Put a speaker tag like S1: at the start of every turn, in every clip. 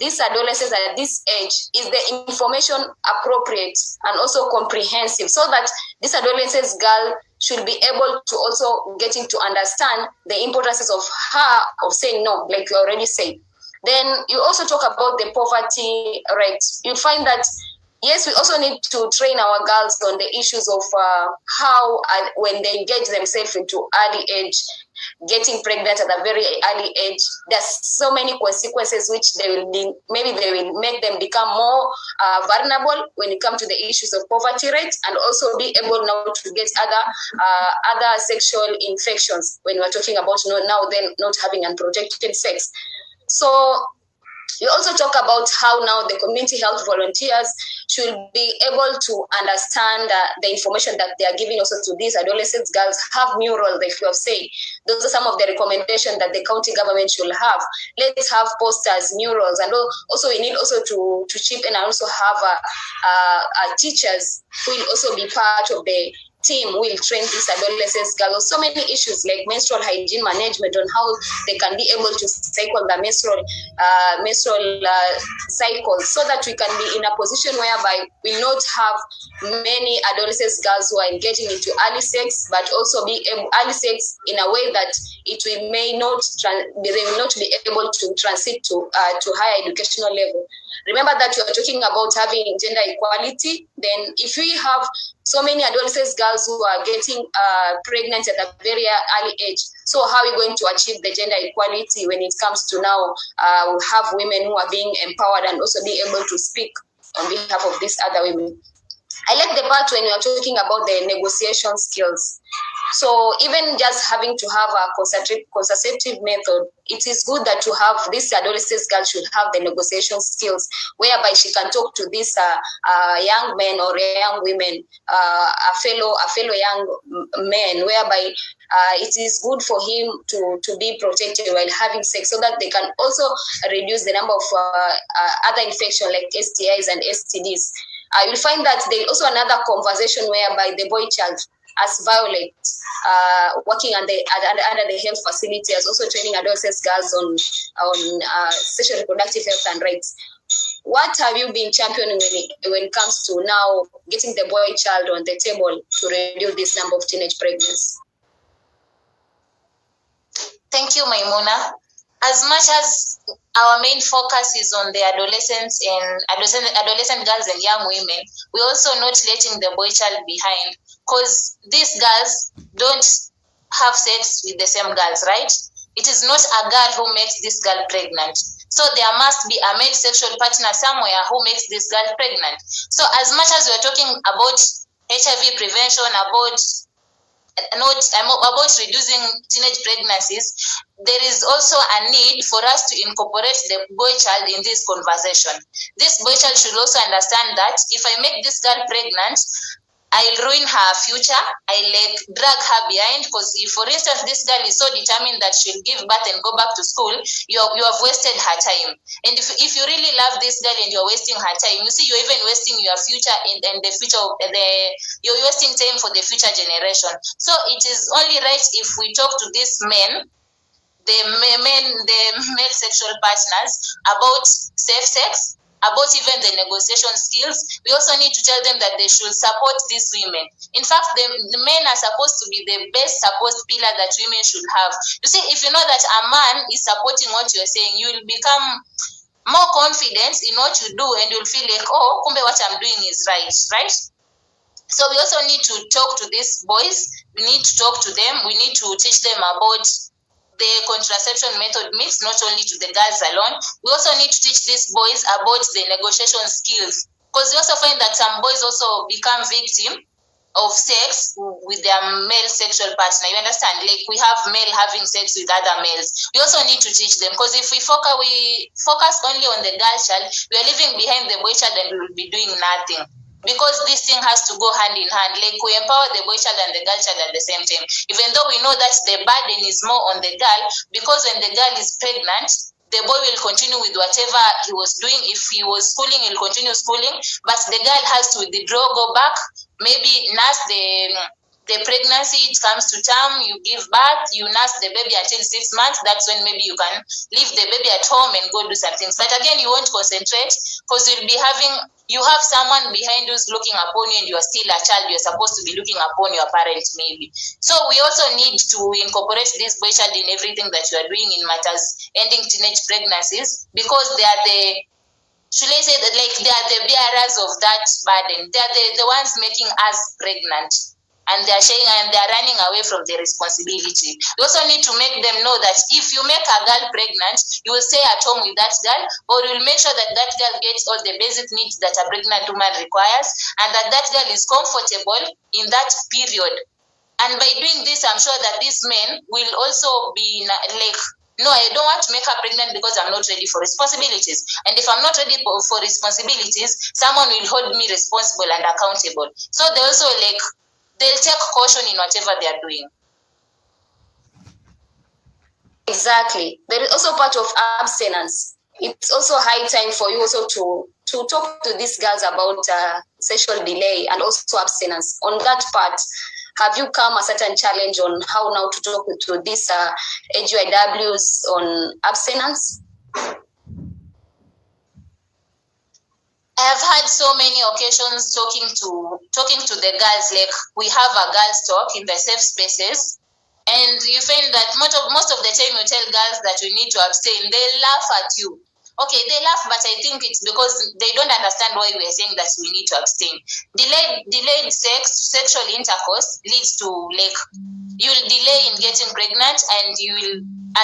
S1: these adolescents at this age, is the information appropriate and also comprehensive, so that this adolescent girl should be able to also getting to understand the importance of her of saying no, like you already said. Then you also talk about the poverty rate. You find that, yes, we also need to train our girls on the issues of how, when they engage themselves into early age, getting pregnant at a very early age, there's so many consequences which they will be, maybe they will make them become more vulnerable when it comes to the issues of poverty rate, and also be able now to get other sexual infections when we're talking about now then not having unprotected sex. So we also talk about how now the community health volunteers should be able to understand the information that they are giving also to these adolescent girls, have murals, like you have said. Those are some of the recommendations that the county government should have. Let's have posters, murals, and also we need also to chip in and also have teachers who will also be part of the team will train these adolescent girls. So many issues like menstrual hygiene management, on how they can be able to cycle the menstrual cycles, so that we can be in a position whereby we not have many adolescent girls who are engaging into early sex, but also be early sex in a way that they will not be able to transit to higher educational level. Remember that we are talking about having gender equality. Then if we have so many adolescent girls who are getting pregnant at a very early age, so how are we going to achieve the gender equality when it comes to now we have women who are being empowered and also be able to speak on behalf of these other women? I like the part when we are talking about the negotiation skills. So even just having to have a contraceptive method, it is good that to have this adolescent girl should have the negotiation skills, whereby she can talk to this young men or young women, a fellow young man, whereby it is good for him to be protected while having sex, so that they can also reduce the number of other infections like STIs and STDs. You'll find that there's also another conversation whereby the boy child, as Violet, working under the health facility, as also training adolescent girls on sexual reproductive health and rights. What have you been championing when it comes to now getting the boy child on the table to reduce this number of teenage pregnancies?
S2: Thank you, Maimuna. As much as our main focus is on the adolescent girls and young women, we're also not letting the boy child behind, because these girls don't have sex with the same girls, right? It is not a girl who makes this girl pregnant. So there must be a male sexual partner somewhere who makes this girl pregnant. So as much as we're talking about HIV prevention, about reducing teenage pregnancies, there is also a need for us to incorporate the boy child in this conversation. This boy child should also understand that if I make this girl pregnant, I'll ruin her future. I'll drag her behind, because if, for instance, this girl is so determined that she'll give birth and go back to school, you have wasted her time. And if you really love this girl and you're wasting her time, you see, you're even wasting your future and the future of you're wasting time for the future generation. So it is only right if we talk to these men, the male sexual partners, about safe sex, about even the negotiation skills. We also need to tell them that they should support these women. In fact, the men are supposed to be the best support pillar that women should have. You see, if you know that a man is supporting what you're saying, you will become more confident in what you do, and you'll feel like, oh, kumbe what I'm doing is right? So we also need to talk to these boys. We need to talk to them. We need to teach them about the contraception method mix, not only to the girls alone. We also need to teach these boys about the negotiation skills, because we also find that some boys also become victim of sex with their male sexual partner. You understand? Like, we have male having sex with other males. We also need to teach them, because if we focus only on the girl child, we are leaving behind the boy child and we will be doing nothing. Because this thing has to go hand in hand. Like, we empower the boy child and the girl child at the same time. Even though we know that the burden is more on the girl, because when the girl is pregnant, the boy will continue with whatever he was doing. If he was schooling, he'll continue schooling. But the girl has to withdraw, go back, maybe nurse the pregnancy, it comes to term, you give birth, you nurse the baby until 6 months. That's when maybe you can leave the baby at home and go do some things. But again, you won't concentrate because you have someone behind who's looking upon you, and you are still a child. You're supposed to be looking upon your parent maybe. So we also need to incorporate this boy child in everything that you are doing in matters ending teenage pregnancies, because they are should I say that, like, they are the bearers of that burden. They are the ones making us pregnant. And they are running away from the responsibility. You also need to make them know that if you make a girl pregnant, you will stay at home with that girl, or you will make sure that that girl gets all the basic needs that a pregnant woman requires, and that girl is comfortable in that period. And by doing this, I'm sure that these men will also be like, no, I don't want to make her pregnant because I'm not ready for responsibilities. And if I'm not ready for responsibilities, someone will hold me responsible and accountable. So they also they'll take caution in whatever they are doing.
S1: Exactly. There is also part of abstinence. It's also high time for you also to talk to these girls about sexual delay and also abstinence. On that part, have you come a certain challenge on how now to talk to these AGYW'S on abstinence?
S2: I have had so many occasions talking to the girls. Like, we have a girls talk in the safe spaces, and you find that most of the time you tell girls that we need to abstain, they laugh at you. Okay, they laugh, but I think it's because they don't understand why we are saying that we need to abstain. Delayed sexual intercourse leads to, like, you'll delay in getting pregnant, and you will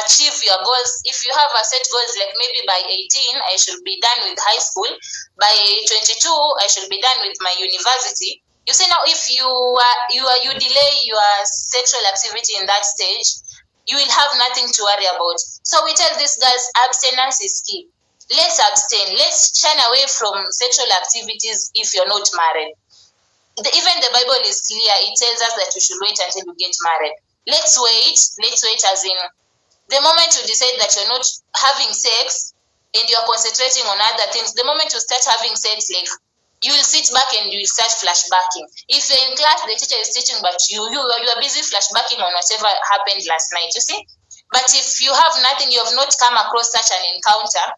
S2: achieve your goals. If you have a set goals, like maybe by 18 I should be done with high school, by 22 I should be done with my university. You see, now if you delay your sexual activity in that stage, you will have nothing to worry about. So we tell these girls abstinence is key. Let's abstain. Let's shun away from sexual activities if you're not married. Even the Bible is clear. It tells us that we should wait until we get married. Let's wait as in the moment you decide that you're not having sex and you're concentrating on other things, the moment you start having sex, like, you will sit back and you will start flashbacking. If you're in class, the teacher is teaching, but you are busy flashbacking on whatever happened last night, you see? But if you have nothing, you have not come across such an encounter,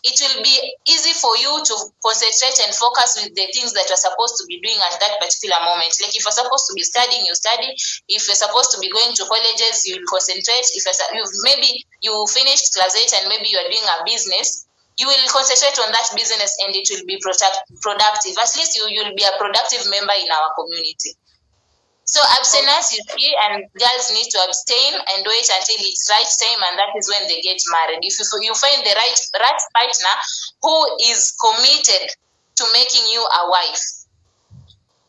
S2: it will be easy for you to concentrate and focus with the things that you're supposed to be doing at that particular moment. Like, if you're supposed to be studying, you study. If you're supposed to be going to colleges, you will concentrate. If maybe you finished class 8 and maybe you're doing a business, you will concentrate on that business and it will be productive. At least you will be a productive member in our community. So abstinence is key, and girls need to abstain and wait until it's right time, and that is when they get married. If you find the right partner who is committed to making you a wife.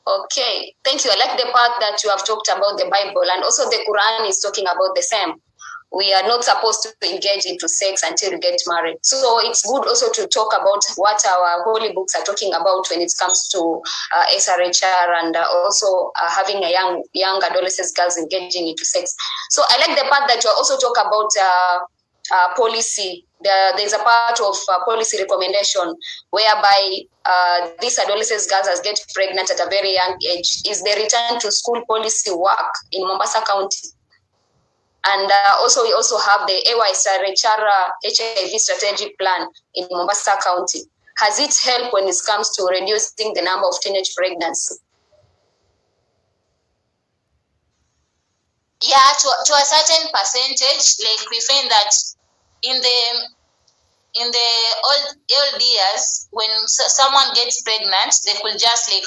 S1: Okay, thank you. I like the part that you have talked about the Bible, and also the Quran is talking about the same. We are not supposed to engage into sex until we get married. So it's good also to talk about what our holy books are talking about when it comes to SRHR, and also having a young adolescent girls engaging into sex. So I like the part that you also talk about policy. There's a part of policy recommendation whereby these adolescent girls that get pregnant at a very young age is the return to school policy work in Mombasa County. And we also have the AGYW'S HIV strategic plan in Mombasa County. Has it helped when it comes to reducing the number of teenage pregnancy?
S2: Yeah, to a certain percentage. Like, we find that in the old years, when someone gets pregnant, they could just, like,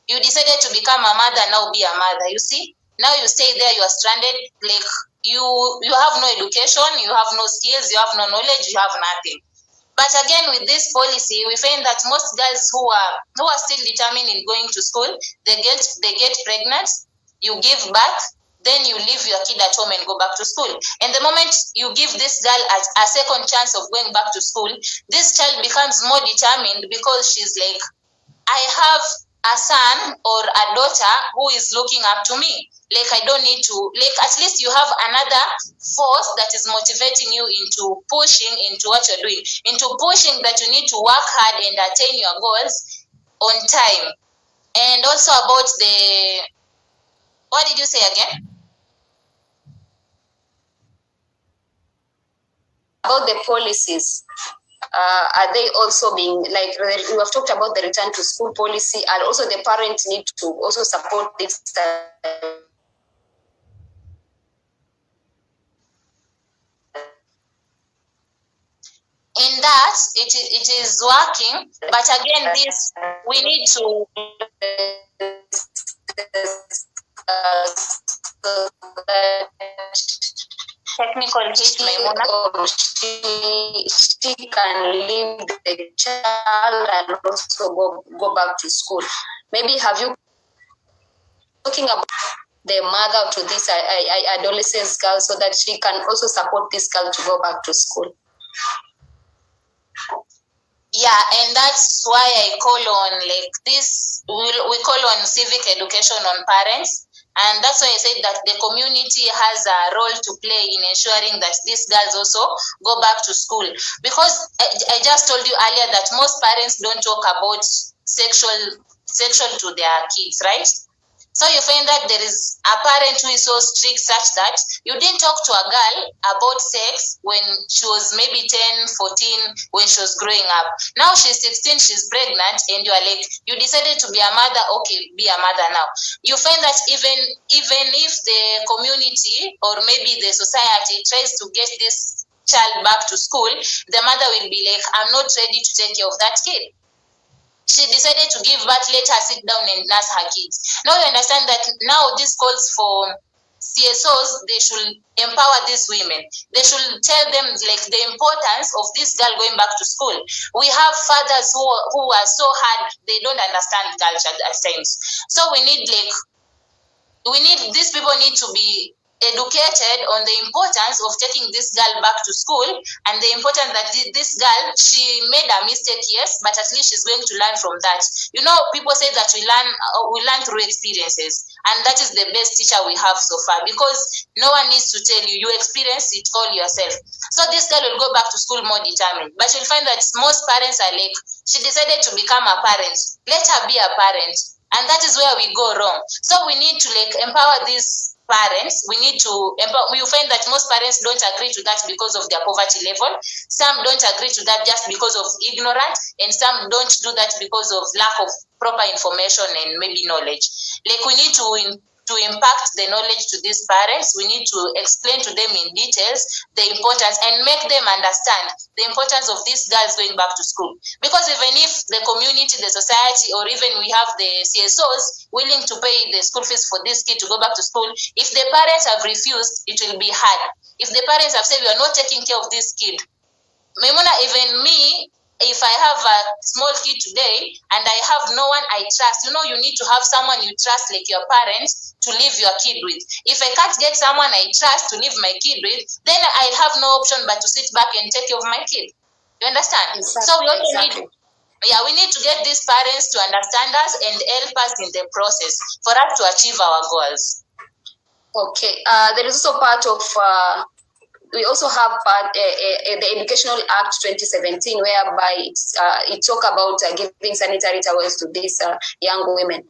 S2: you decided to become a mother, now be a mother. You see, now you stay there, you are stranded. Like, you have no education, you have no skills, you have no knowledge, you have nothing. But again, with this policy, we find that most girls who are still determined in going to school, they get pregnant, you give birth, then you leave your kid at home and go back to school. And the moment you give this girl a second chance of going back to school, this child becomes more determined, because she's like, I have a son or a daughter who is looking up to me. Like, I don't need to, like, at least you have another force that is motivating you into pushing into what you're doing, into pushing that you need to work hard and attain your goals on time. And also about What did you say again?
S1: About the policies, are they also being, like, we have talked about the return to school policy, and also the parents need to also support this.
S2: In that, it is working, but again, this we need to technical hitch, Maimuna.
S1: She can leave the child and also go back to school. Maybe have you talking about the mother to this adolescent girl so that she can also support this girl to go back to school?
S2: Yeah, and that's why I call on like this. We call on civic education on parents. And that's why I said that the community has a role to play in ensuring that these girls also go back to school. Because I just told you earlier that most parents don't talk about sexual to their kids, right? So you find that there is a parent who is so strict such that you didn't talk to a girl about sex when she was maybe 10, 14, when she was growing up. Now she's 16, she's pregnant, and you are like, you decided to be a mother, okay, be a mother now. You find that even if the community or maybe the society tries to get this child back to school, the mother will be like, I'm not ready to take care of that kid. She decided to give birth, let her sit down and nurse her kids. Now you understand that now this calls for CSOs, they should empower these women. They should tell them like the importance of this girl going back to school. We have fathers who are so hard, they don't understand culture at times. So these people need to be educated on the importance of taking this girl back to school, and the importance that this girl, she made a mistake, yes, but at least she's going to learn from that. You know, people say that we learn through experiences, and that is the best teacher we have so far, because no one needs to tell you, you experience it all yourself. So this girl will go back to school more determined, but you'll find that most parents are like, she decided to become a parent, let her be a parent. And that is where we go wrong. So we need to like empower these parents. We need to empower. You find that most parents don't agree to that because of their poverty level. Some don't agree to that just because of ignorance, and some don't do that because of lack of proper information and maybe knowledge. Like we need to impact the knowledge to these parents. We need to explain to them in details the importance and make them understand the importance of these girls going back to school. Because even if the community, the society, or even we have the CSOs willing to pay the school fees for this kid to go back to school, if the parents have refused, it will be hard. If the parents have said, we are not taking care of this kid, Maimuna, even me, if I have a small kid today and I have no one I trust, you know, you need to have someone you trust, like your parents, to leave your kid with. If I can't get someone I trust to leave my kid with, then I have no option but to sit back and take care of my kid. You understand?
S1: Exactly,
S2: so we also we need to get these parents to understand us and help us in the process for us to achieve our goals.
S1: Okay. There is also part of we also have the Educational Act 2017, whereby it talk about giving sanitary towels to these young women.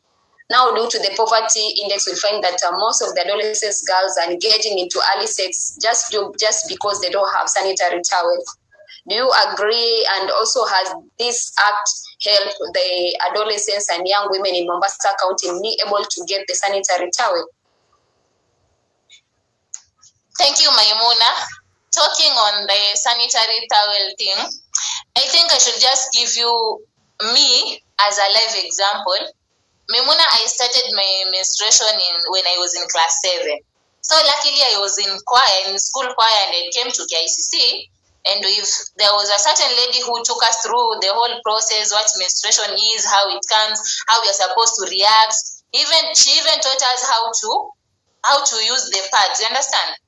S1: Now, due to the poverty index, we find that most of the adolescent girls are engaging into early sex just because they don't have sanitary towels. Do you agree? And also, has this act helped the adolescents and young women in Mombasa County be able to get the sanitary towel?
S2: Thank you, Maimuna. Talking on the sanitary towel thing, I think I should just give you me as a live example. Maimuna, I started my menstruation when I was in class 7. So luckily I was in school choir, and I came to KICC. And there was a certain lady who took us through the whole process, what menstruation is, how it comes, how we are supposed to react. She even taught us how to use the pads. You understand?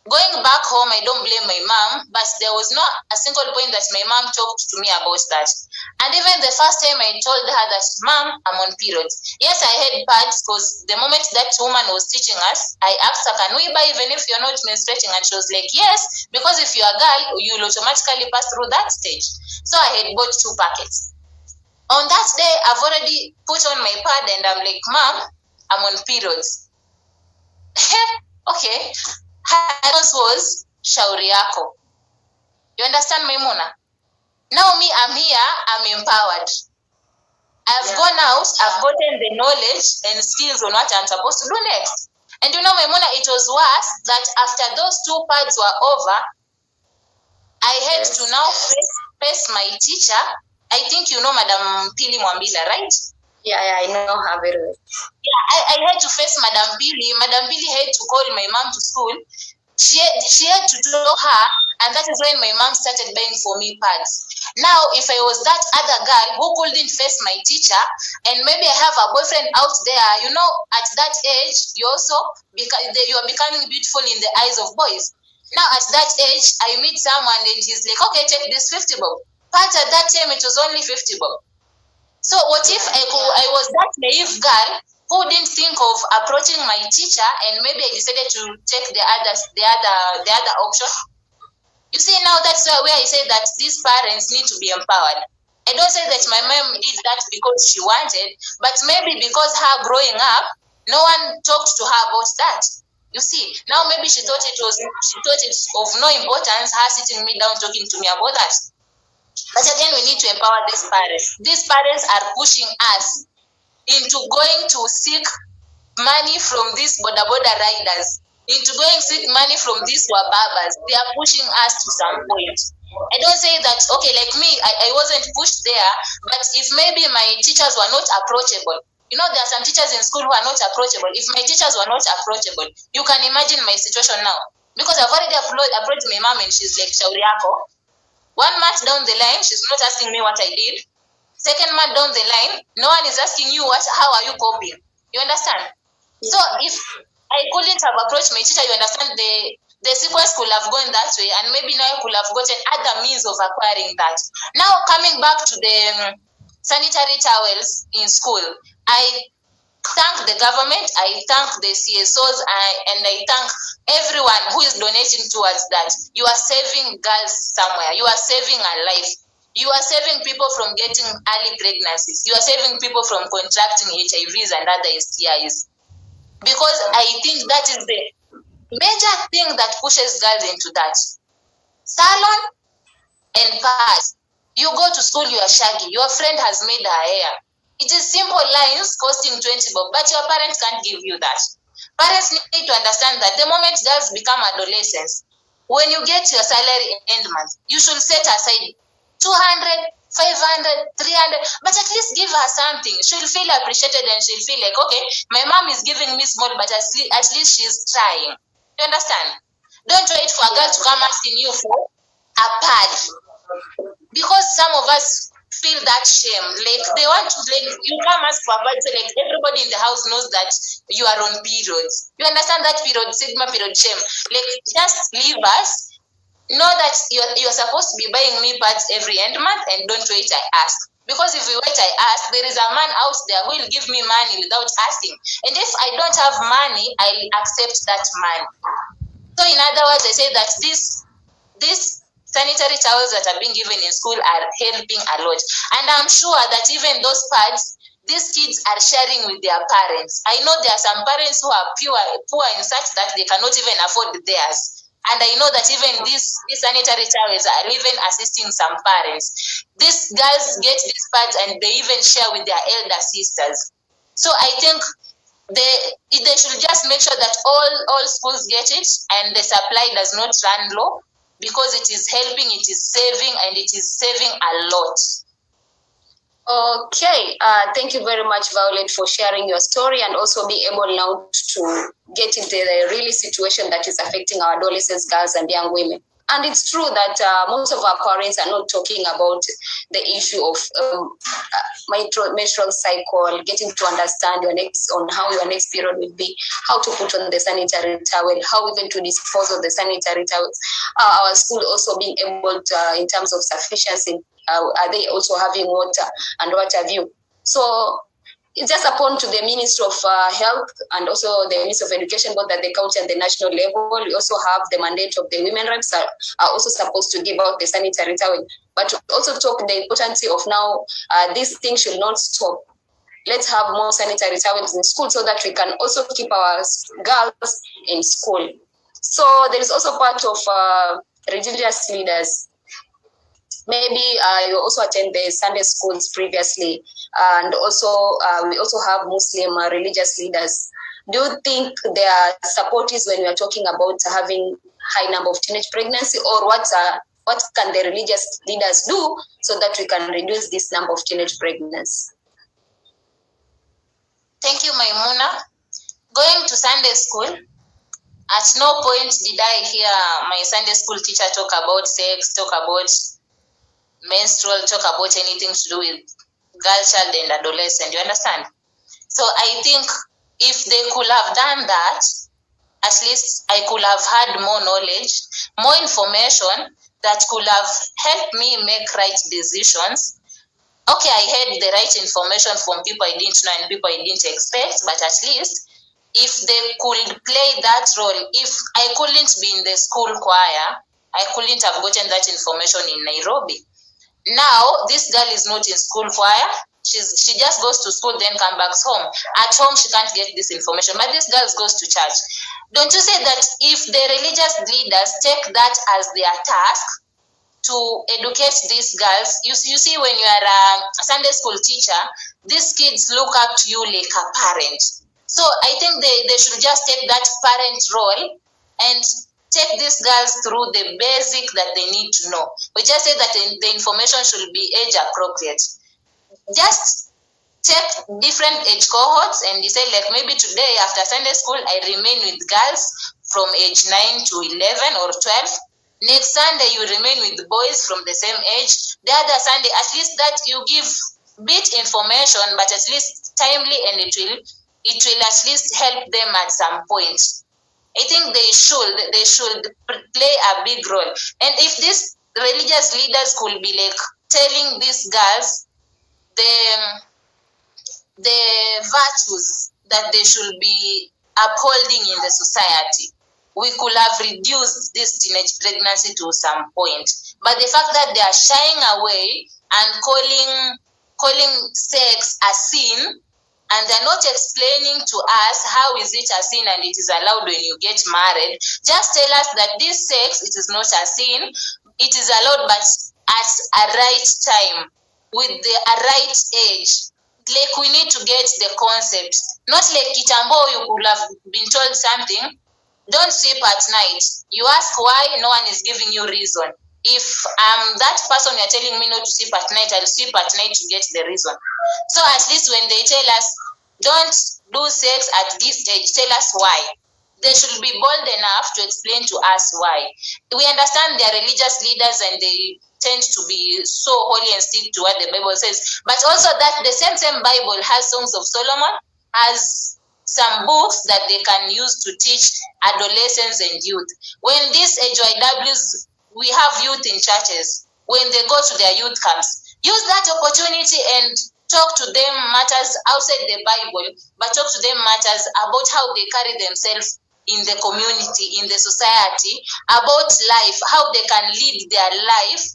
S2: Going back home, I don't blame my mom, but there was not a single point that my mom talked to me about that. And even the first time I told her that, Mom, I'm on periods. Yes, I had pads, because the moment that woman was teaching us, I asked her, can we buy even if you're not menstruating? And she was like, yes, because if you're a girl, you'll automatically pass through that stage. So I had bought 2 packets. On that day, I've already put on my pad and I'm like, Mom, I'm on periods. Okay. Her response was shauri yako. You understand, Maimuna? Now me, I'm here, I'm empowered. I've gone out, I've gotten the knowledge and skills on what I'm supposed to do next. And you know, Maimuna, it was worse that after those 2 parts were over, I had to now face my teacher. I think you know Madam Pili Mwambila, right?
S1: Yeah, I know her very well.
S2: Yeah, I had to face Madam Pili. Madam Pili had to call my mom to school. She had to tell her, and that is when my mom started buying for me pads. Now, if I was that other girl who couldn't face my teacher, and maybe I have a boyfriend out there, you know, at that age, you are becoming beautiful in the eyes of boys. Now, at that age, I meet someone and he's like, okay, take this 50 bob. But at that time, it was only 50 bob. So what if I was that naive girl who didn't think of approaching my teacher, and maybe I decided to take the other option? You see, now that's where I say that these parents need to be empowered. I don't say that my mom did that because she wanted, but maybe because her growing up, no one talked to her about that. You see, now maybe she thought it of no importance, her sitting me down talking to me about that. But again, we need to empower these parents. These parents are pushing us into going to seek money from these border riders, into going to seek money from these wababas. They are pushing us to some point. I don't say that, okay, like me, I wasn't pushed there, but if maybe my teachers were not approachable, you know, there are some teachers in school who are not approachable. If my teachers were not approachable, you can imagine my situation now. Because I've already approached my mom and she's like, shauri yako. 1 month down the line, she's not asking me what I did. 2nd month down the line, no one is asking you how are you coping. You understand? Yeah. So if I couldn't have approached my teacher, you understand, the sequence could have gone that way, and maybe now I could have gotten other means of acquiring that. Now coming back to the sanitary towels in school, I thank the government, I thank the CSOs, and I thank everyone who is donating towards that. You are saving girls somewhere. You are saving a life. You are saving people from getting early pregnancies. You are saving people from contracting HIVs and other STIs. Because I think that is the major thing that pushes girls into that. Salon and pads. You go to school, you are shaggy. Your friend has made her hair. It is simple lines costing 20 bob, but your parents can't give you that. Parents need to understand that the moment girls become adolescents, when you get your salary end month, you should set aside 200, 500, 300, but at least give her something. She'll feel appreciated and she'll feel like, okay, my mom is giving me small, but at least she's trying. You understand? Don't wait for a girl to come asking you for a pad. Because some of us feel that shame, like they want to, like, you come ask for a pad, so like everybody in the house knows that you are on periods. You understand that period, stigma, period, shame. Like, just leave us. Know that you're supposed to be buying me pads every end month, and don't wait, I ask. Because if you wait, I ask, there is a man out there who will give me money without asking. And if I don't have money, I'll accept that money. So in other words, I say that these sanitary towels that are being given in school are helping a lot. And I'm sure that even those pads, these kids are sharing with their parents. I know there are some parents who are poor in such that they cannot even afford theirs. And I know that even these sanitary towels are even assisting some parents. These girls get these pads and they even share with their elder sisters. So I think they should just make sure that all schools get it and the supply does not run low, because it is helping, it is saving, and it is saving a lot.
S1: Okay, thank you very much, Violet, for sharing your story and also be able now to get into the really situation that is affecting our adolescents, girls, and young women. And it's true that most of our parents are not talking about the issue of menstrual cycle, getting to understand on how your next period will be, how to put on the sanitary towel, how even to dispose of the sanitary towels. Our school also being able to, in terms of sufficiency, are they also having water and what have you. So it's just upon to the Ministry of Health and also the Ministry of Education, both at the county and the national level. We also have the mandate of the women reps are also supposed to give out the sanitary towel. But to also talk the importance of now, this thing should not stop. let's have more sanitary towels in school so that we can also keep our girls in school. So there is also part of religious leaders. Maybe you also attend the Sunday schools previously, and also we also have Muslim religious leaders. Do you think their support is when we are talking about having high number of teenage pregnancy, or what can the religious leaders do so that we can reduce this number of teenage pregnancy?
S2: Thank you, Maimuna. Going to Sunday school, at no point did I hear my Sunday school teacher talk about sex, talk about menstrual, talk about anything to do with girl child and adolescent. You understand? So I think if they could have done that, at least I could have had more knowledge, more information that could have helped me make right decisions. Okay, I had the right information from people I didn't know and people I didn't expect, but at least if they could play that role, if I couldn't be in the school choir, I couldn't have gotten that information in Nairobi. Now, this girl is not in school choir. She just goes to school, then comes back home. At home, she can't get this information, but this girl goes to church. Don't you say that if the religious leaders take that as their task to educate these girls, you see when you are a Sunday school teacher, these kids look up to you like a parent. So I think they should just take that parent role and take these girls through the basic that they need to know. We just say that the information should be age appropriate. Just take different age cohorts and you say, like, maybe today after Sunday school, I remain with girls from age 9 to 11 or 12. Next Sunday, you remain with boys from the same age. The other Sunday, at least that you give bit information, but at least timely, and it will at least help them at some point. I think they should play a big role. And if these religious leaders could be like telling these girls the virtues that they should be upholding in the society, we could have reduced this teenage pregnancy to some point. But the fact that they are shying away and calling sex a sin, and they're not explaining to us how is it a sin and it is allowed when you get married, just tell us that this sex, it is not a sin, it is allowed, but at a right time, with the right age. Like, we need to get the concept. Not like Kitambo, you could have been told something, don't sleep at night. You ask why, no one is giving you reason. If that person you're telling me not to sleep at night, I'll sleep at night to get the reason. So at least when they tell us, don't do sex at this age, tell us why. They should be bold enough to explain to us why. We understand they're religious leaders and they tend to be so holy and stick to what the Bible says. But also that the same Bible has Songs of Solomon, has some books that they can use to teach adolescents and youth. When these AGYW'S, we have youth in churches, when they go to their youth camps, use that opportunity and talk to them matters outside the Bible, but talk to them matters about how they carry themselves in the community, in the society, about life, how they can lead their life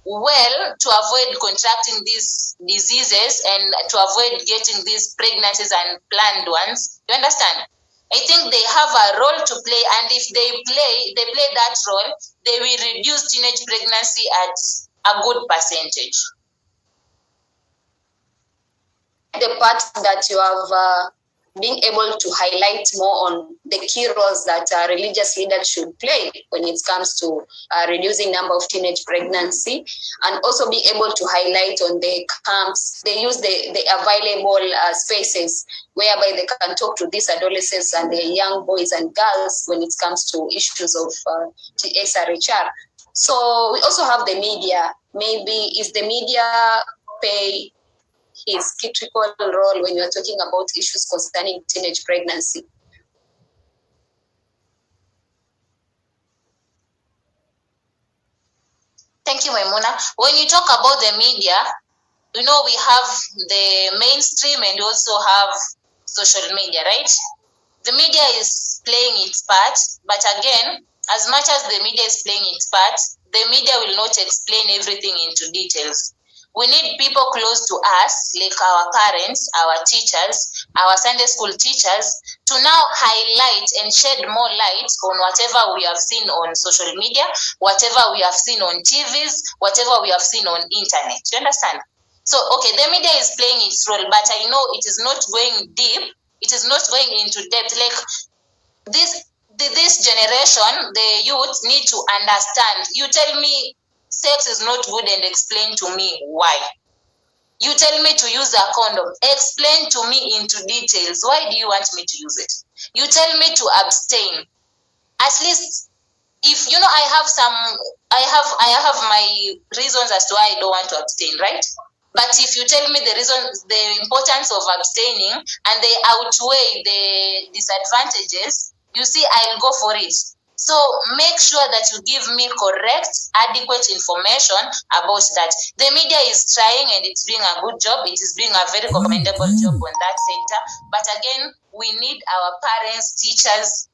S2: well to avoid contracting these diseases and to avoid getting these pregnancies and planned ones. You understand? I think they have a role to play, and if they play that role, they will reduce teenage pregnancy at a good percentage.
S1: The part that you have being able to highlight more on the key roles that religious leaders should play when it comes to reducing number of teenage pregnancy, and also be able to highlight on the camps. They use the available spaces whereby they can talk to these adolescents and the young boys and girls when it comes to issues of SRHR. So we also have the media. Maybe is the media pay his critical role when you're talking about issues concerning teenage pregnancy?
S2: Thank you, Maimuna. When you talk about the media, we have the mainstream and we also have social media, right? The media is playing its part, but again, as much as the media is playing its part, the media will not explain everything into details. We need people close to us, like our parents, our teachers, our Sunday school teachers, to now highlight and shed more light on whatever we have seen on social media, whatever we have seen on TVs, whatever we have seen on internet. You understand? So, okay, the media is playing its role, but I know it is not going deep. It is not going into depth. Like this generation, the youth need to understand. You tell me sex is not good and explain to me why. You tell me to use a condom, explain to me into details. Why do you want me to use it? You tell me to abstain. At least, if you know, I have my reasons as to why I don't want to abstain, right? But if you tell me the importance of abstaining, and they outweigh the disadvantages, you see, I'll go for it. So make sure that you give me correct, adequate information about that. The media is trying and it's doing a good job. It is doing a very commendable job on that sector. But again, we need our parents, teachers,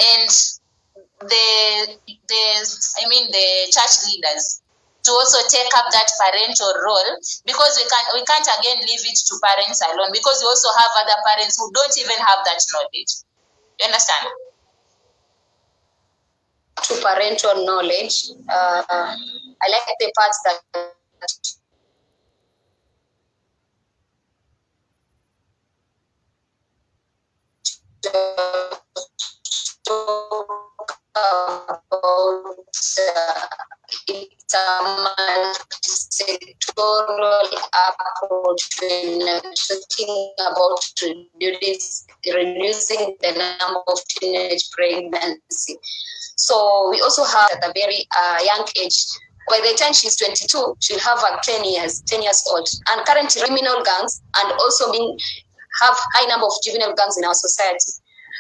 S2: and the church leaders to also take up that parental role, because we can't again leave it to parents alone, because we also have other parents who don't even have that knowledge. You understand?
S1: To parental knowledge, I like the parts that it's a multi-sectoral approach when talking about reducing the number of teenage pregnancy. So we also have at a very young age. By the time she's 22, she'll have 10 years old. And currently, criminal gangs and also have high number of juvenile gangs in our society.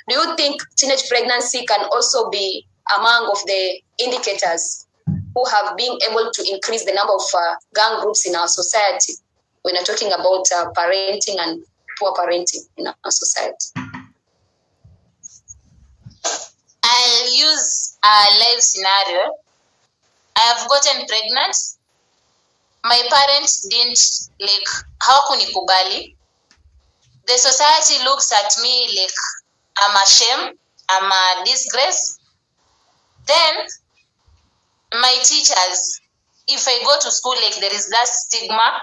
S1: Do you think teenage pregnancy can also be among of the indicators who have been able to increase the number of gang groups in our society when we're talking about parenting and poor parenting in our society?
S2: I'll use a live scenario. I have gotten pregnant. My parents didn't hawakunikubali. The society looks at me like I'm a shame, I'm a disgrace. Then my teachers, if I go to school, like there is that stigma,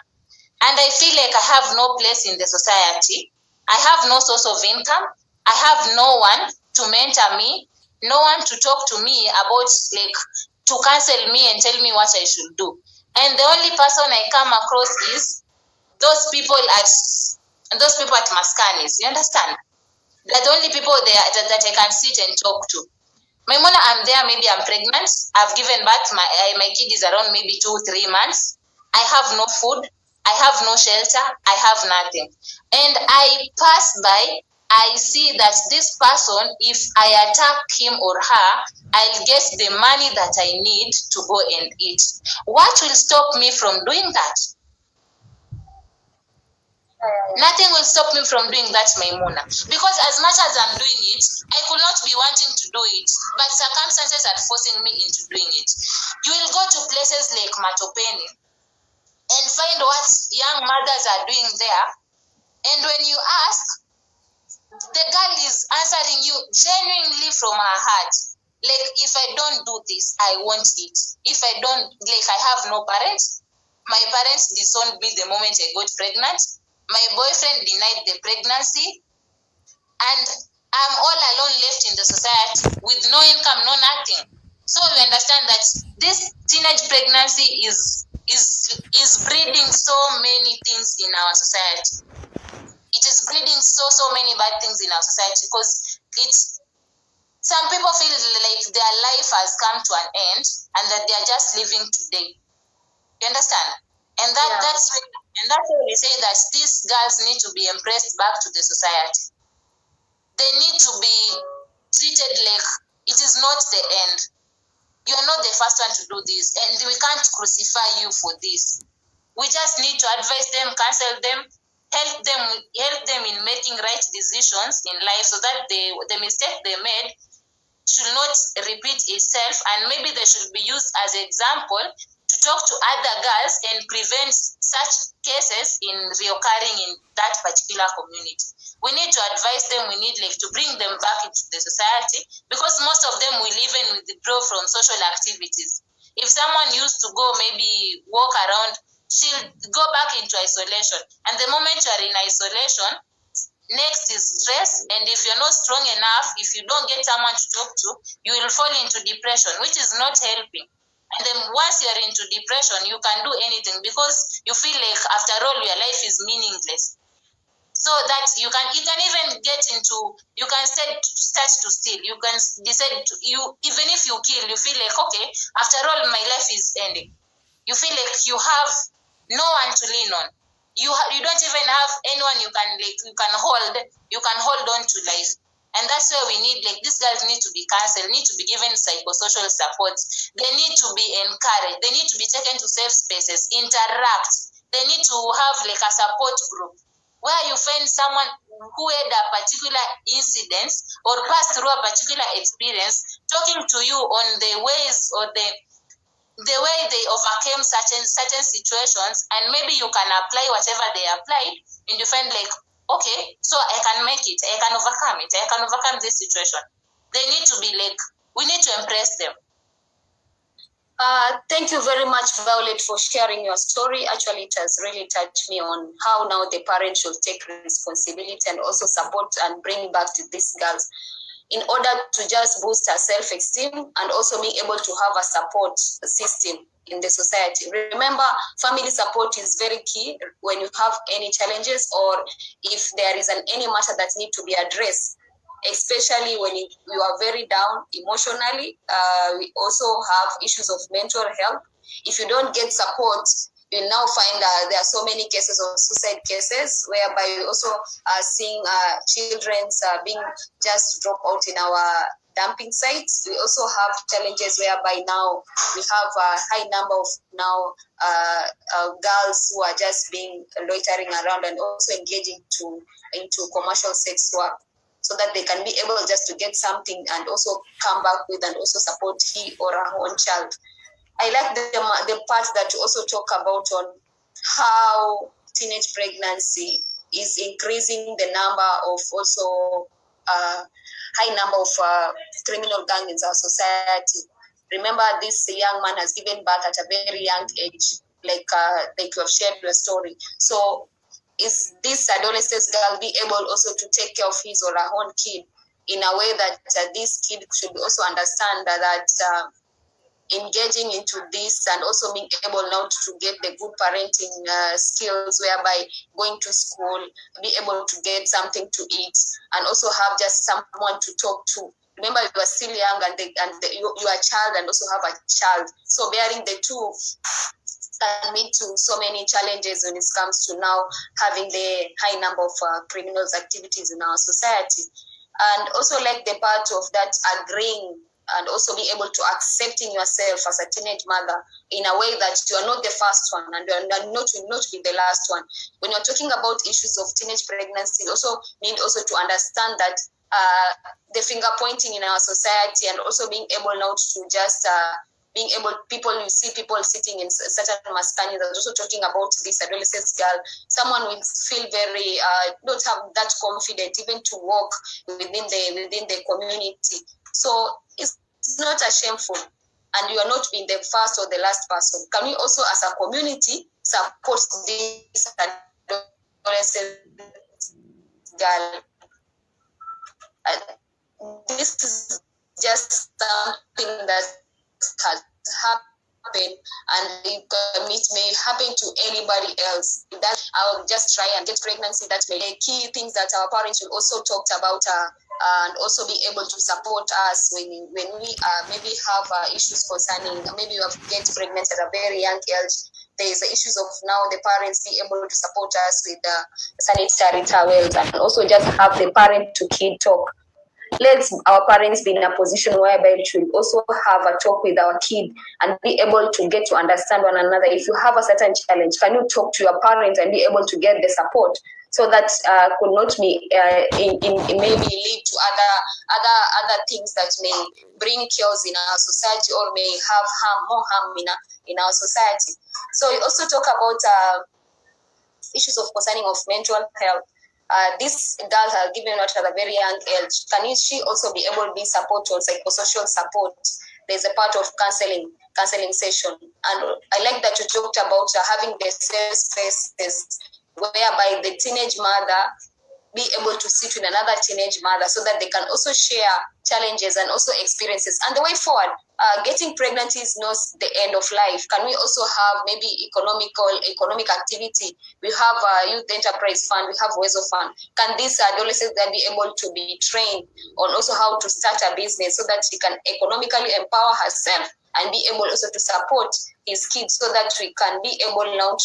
S2: and I feel like I have no place in the society. I have no source of income. I have no one to mentor me, no one to talk to me about, like, to counsel me and tell me what I should do. And the only person I come across is those people at Maskanis. You understand? They're the only people there that I can sit and talk to. My mother, I'm there, maybe I'm pregnant. I've given birth, my kid is around maybe 2-3 months. I have no food. I have no shelter. I have nothing. And I pass by, I see that this person, if I attack him or her, I'll get the money that I need to go and eat. What will stop me from doing that? Nothing will stop me from doing that, Maimuna. Because as much as I'm doing it, I could not be wanting to do it, but circumstances are forcing me into doing it. You will go to places like Matopeni and find what young mothers are doing there. And when you ask, the girl is answering you genuinely from her heart. Like, if I don't do this, I won't eat. If I don't, like, I have no parents. My parents disowned me the moment I got pregnant. My boyfriend denied the pregnancy. And I'm all alone left in the society with no income, no nothing. So you understand that this teenage pregnancy is breeding so many things in our society. It is breeding so many bad things in our society, because some people feel like their life has come to an end and that they are just living today. You understand? And that's why we say that these girls need to be embraced back to the society. They need to be treated like it is not the end. You are not the first one to do this, and we can't crucify you for this. We just need to advise them, counsel them, help them in making right decisions in life, so that the mistake they made should not repeat itself, and maybe they should be used as an example to talk to other girls and prevent such cases in reoccurring in that particular community. We need to advise them, we need to bring them back into the society, because most of them will even withdraw from social activities. If someone used to go maybe walk around, she'll go back into isolation. And the moment you are in isolation, next is stress, and if you're not strong enough, if you don't get someone to talk to, you will fall into depression, which is not helping. And then once you're into depression, you can do anything because you feel like after all your life is meaningless. So that you can even get into, you can start to steal. You can decide to, even if you kill, you feel like, okay, after all my life is ending. You feel like you have no one to lean on. You don't even have anyone you can hold on to life. And that's where we need, these girls need to be counseled, need to be given psychosocial support. They need to be encouraged. They need to be taken to safe spaces, interact. They need to have a support group where you find someone who had a particular incident or passed through a particular experience, talking to you on the ways or the way they overcame certain situations, and maybe you can apply whatever they applied, and you find okay, so I can make it, I can overcome it, I can overcome this situation. They need to be we need to impress them.
S1: Thank you very much, Violet, for sharing your story. Actually, it has really touched me on how now the parents should take responsibility and also support and bring back to these girls in order to just boost her self-esteem and also being able to have a support system in the society. Remember, family support is very key when you have any challenges or if there is any matter that needs to be addressed, especially when you are very down emotionally. We also have issues of mental health. If you don't get support, you now find there are so many cases of suicide cases, whereby we also are seeing children being just dropped out in our dumping sites. We also have challenges whereby now we have a high number of girls who are just being loitering around and also engaging into commercial sex work, so that they can be able just to get something and also come back with and also support he or her own child. I like the part that you also talk about on how teenage pregnancy is increasing the number of also high number of criminal gangs in our society. Remember, this young man has given birth at a very young age, like you have shared your story. So is this adolescent girl be able also to take care of his or her own kid in a way that this kid should also understand that engaging into this and also being able now to get the good parenting skills, whereby going to school, be able to get something to eat, and also have just someone to talk to. Remember, you are still young and you are a child and also have a child. So bearing the two can lead to so many challenges when it comes to now having the high number of criminals activities in our society. And also like the part of that agreeing and also be able to accepting yourself as a teenage mother in a way that you are not the first one and you are not be the last one. When you're talking about issues of teenage pregnancy, you also need also to understand that the finger pointing in our society and also being able now to just being able, you see people sitting in certain maskani that also talking about this adolescent girl, someone will feel very don't have that confidence even to walk within the community. So it's not a shameful, and you are not being the first or the last person. Can we also, as a community, support this adolescent girl? This is just something that has happened, and it may happen to anybody else. That I'll just try and get pregnancy. That may be key things that our parents will also talk about. And also be able to support us when we maybe have issues concerning, maybe you have get pregnant at a very young age. There is the issues of now the parents be able to support us with sanitary towels and also just have the parent to kid talk. Let our parents be in a position whereby we should also have a talk with our kid and be able to get to understand one another. If you have a certain challenge, can you talk to your parents and be able to get the support so that could not be maybe lead to other things that may bring chaos in our society or may have more harm in our society. So we also talk about issues of concerning of mental health. This girl has given birth at a very young age. Can she also be able to be support or psychosocial support? There's a part of counseling session. And I like that you talked about having the safe spaces whereby the teenage mother be able to sit with another teenage mother so that they can also share challenges and also experiences. And the way forward, getting pregnant is not the end of life. Can we also have maybe economic activity? We have a youth enterprise fund, we have WESO fund. Can these adolescents then be able to be trained on also how to start a business so that she can economically empower herself and be able also to support his kids so that we can be able now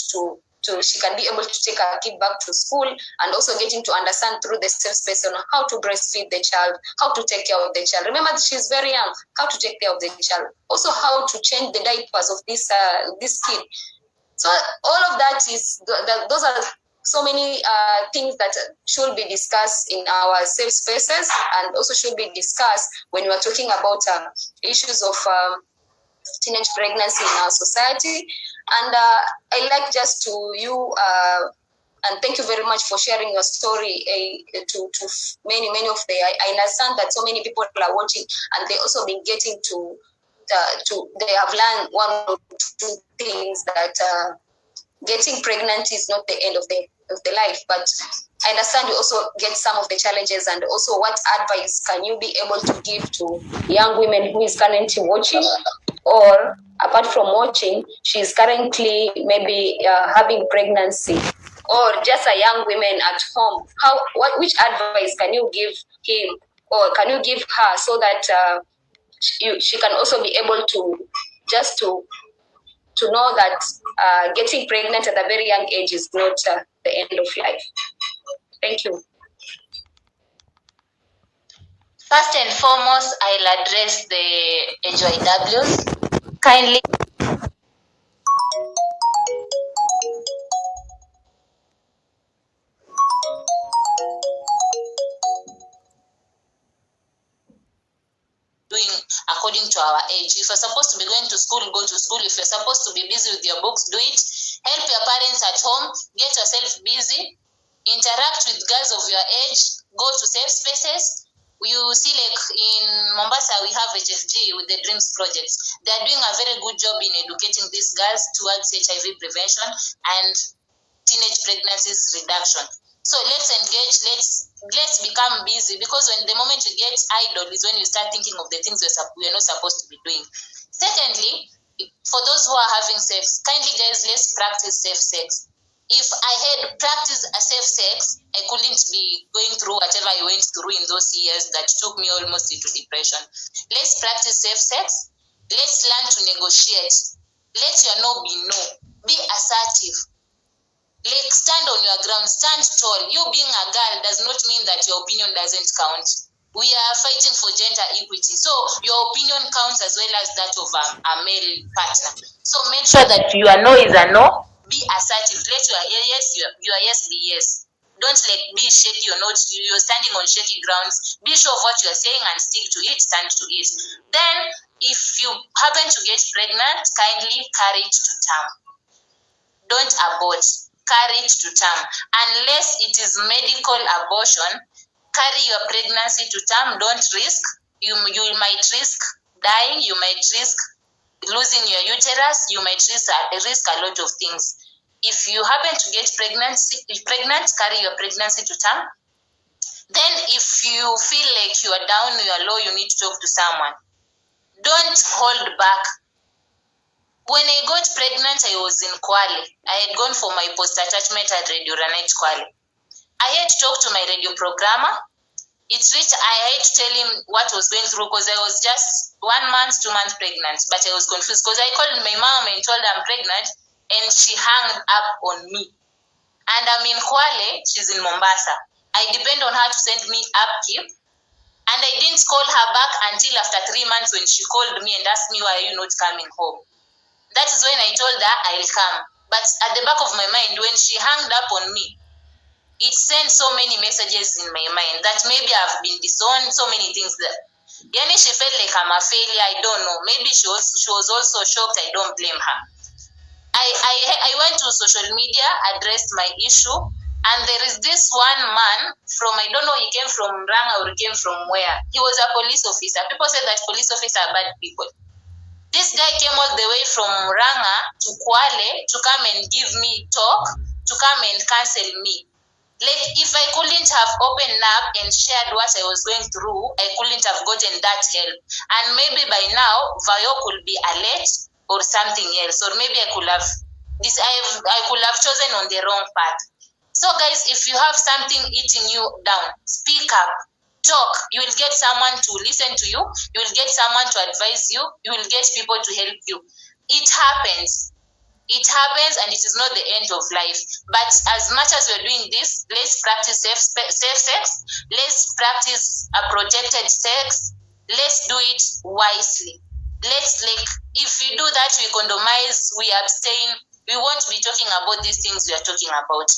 S1: she can be able to take her kid back to school and also getting to understand through the safe space on how to breastfeed the child, how to take care of the child. Remember, she's very young, how to take care of the child. Also, how to change the diapers of this kid. So all of that those are so many things that should be discussed in our safe spaces and also should be discussed when we're talking about issues of teenage pregnancy in our society. And I like just to you and thank you very much for sharing your story to many of the. I understand that so many people are watching and they also been getting to they have learned one or two things that getting pregnant is not the end of the life, but I understand you also get some of the challenges, and also what advice can you be able to give to young women who is currently watching, or apart from watching, she's currently maybe having pregnancy, or just a young woman at home? Which advice can you give him or can you give her so that she can also be able to just to know that getting pregnant at a very young age is not the end of life? Thank you.
S2: First and foremost, I'll address the AGYW'S. Kindly doing according to our age. If you're supposed to be going to school, go to school. If you're supposed to be busy with your books, do it. Help your parents at home. Get yourself busy. Interact with girls of your age. Go to safe spaces. You see, like in Mombasa, we have HFG with the Dreams projects. They are doing a very good job in educating these girls towards HIV prevention and teenage pregnancies reduction. So let's engage, let's become busy, because when the moment you get idle is when you start thinking of the things we're not supposed to be doing. Secondly, for those who are having sex, kindly guys, let's practice safe sex. If I had practiced a safe sex, I couldn't be going through whatever I went through in those years that took me almost into depression. Let's practice safe sex. Let's learn to negotiate. Let your no be no. Be assertive. Like, stand on your ground, stand tall. You being a girl does not mean that your opinion doesn't count. We are fighting for gender equity. So your opinion counts as well as that of a male partner. So make sure that your no is a no. Be assertive. Let your yes be yes. Don't be shaky or not. You're standing on shaky grounds. Be sure of what you're saying and stick to it, stand to it. Then, if you happen to get pregnant, kindly carry it to term. Don't abort. Carry it to term. Unless it is medical abortion, carry your pregnancy to term. Don't risk. You might risk dying. You might risk losing your uterus. You might risk a lot of things. If you happen to get pregnant, carry your pregnancy to term. Then if you feel like you are down, you are low, you need to talk to someone. Don't hold back. When I got pregnant, I was in Kwale. I had gone for my post-attachment at Radio Ranait Kwale. I had to talk to my radio programmer. It's which I had to tell him what I was going through, because I was just 1 month, 2 months pregnant, but I was confused because I called my mom and told her I'm pregnant, and she hung up on me. And I'm in Kwale, she's in Mombasa. I depend on her to send me upkeep, and I didn't call her back until after 3 months when she called me and asked me, why are you not coming home? That is when I told her I'll come. But at the back of my mind, when she hung up on me, it sent so many messages in my mind that maybe I've been disowned, so many things that yani she felt like I'm a failure. I don't know. Maybe she was also shocked. I don't blame her. I went to social media, addressed my issue, and there is this one man from, I don't know, he came from Ranga or he came from where. He was a police officer. People say that police officers are bad people. This guy came all the way from Ranga to Kwale to come and give me talk, to come and counsel me. Like, if I couldn't have opened up and shared what I was going through, I couldn't have gotten that help. And maybe by now, Vayo could be alert or something else, or maybe I could have chosen on the wrong path. So guys, if you have something eating you down, speak up, talk. You will get someone to listen to you. You will get someone to advise you. You will get people to help you. It happens. It happens, and it is not the end of life. But as much as we're doing this, let's practice safe sex. Let's practice a protected sex. Let's do it wisely. Let's, like, if we do that, we condomize, we abstain, we won't be talking about these things we are talking about.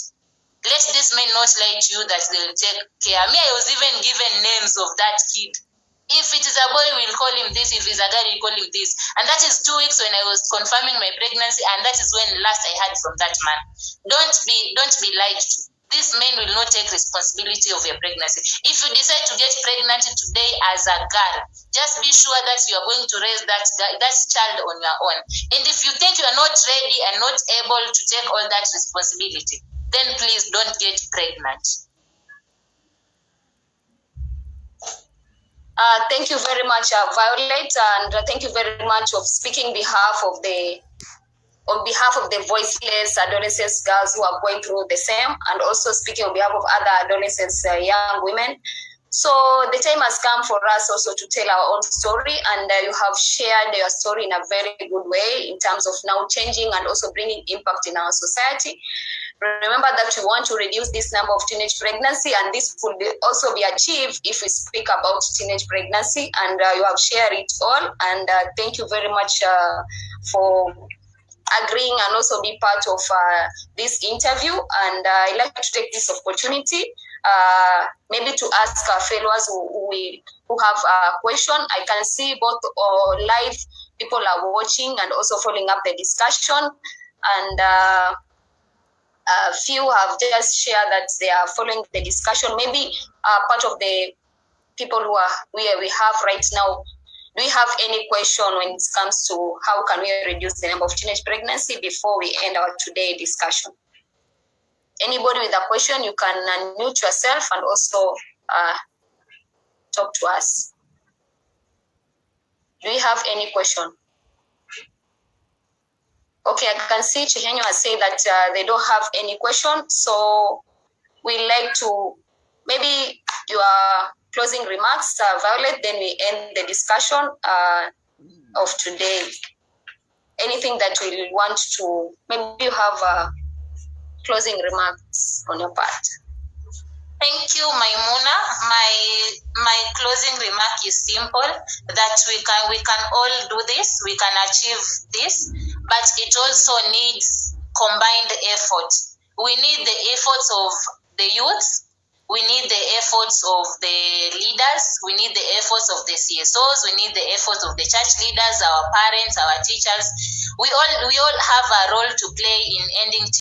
S2: Let this man not lie to you that they'll take care. Me, I was even given names of that kid. If it is a boy, we'll call him this. If it's a girl, we'll call him this. And that is 2 weeks when I was confirming my pregnancy, and that is when last I heard from that man. Don't be lied to. This man will not take responsibility of your pregnancy. If you decide to get pregnant today as a girl, just be sure that you are going to raise that child on your own. And if you think you are not ready and not able to take all that responsibility, then please don't get pregnant.
S1: Thank you very much, Violet, and thank you very much for speaking on behalf of the voiceless adolescents, girls who are going through the same, and also speaking on behalf of other adolescents, young women. So the time has come for us also to tell our own story, and you have shared your story in a very good way in terms of now changing and also bringing impact in our society. Remember that we want to reduce this number of teenage pregnancy, and this could also be achieved if we speak about teenage pregnancy, and you have shared it all. And thank you very much for agreeing and also be part of this interview. And I'd like to take this opportunity maybe to ask our followers who have a question. I can see both live people are watching and also following up the discussion, and a few have just shared that they are following the discussion. Maybe part of the people who are where we have right now, do you have any question when it comes to how can we reduce the number of teenage pregnancy before we end our today discussion? Anybody with a question, you can unmute yourself and also talk to us. Do you have any question? Okay, I can see Chihenyo has said that they don't have any question. So we'd like to, maybe your closing remarks, Violet, then we end the discussion of today. Anything that we want to, maybe you have closing remarks on your part.
S2: Thank you, Maimuna. My closing remark is simple, that we can all do this, we can achieve this, but it also needs combined effort. We need the efforts of the youth, we need the efforts of the leaders, we need the efforts of the CSOs, we need the efforts of the church leaders, our parents, our teachers. We all have a role to play in ending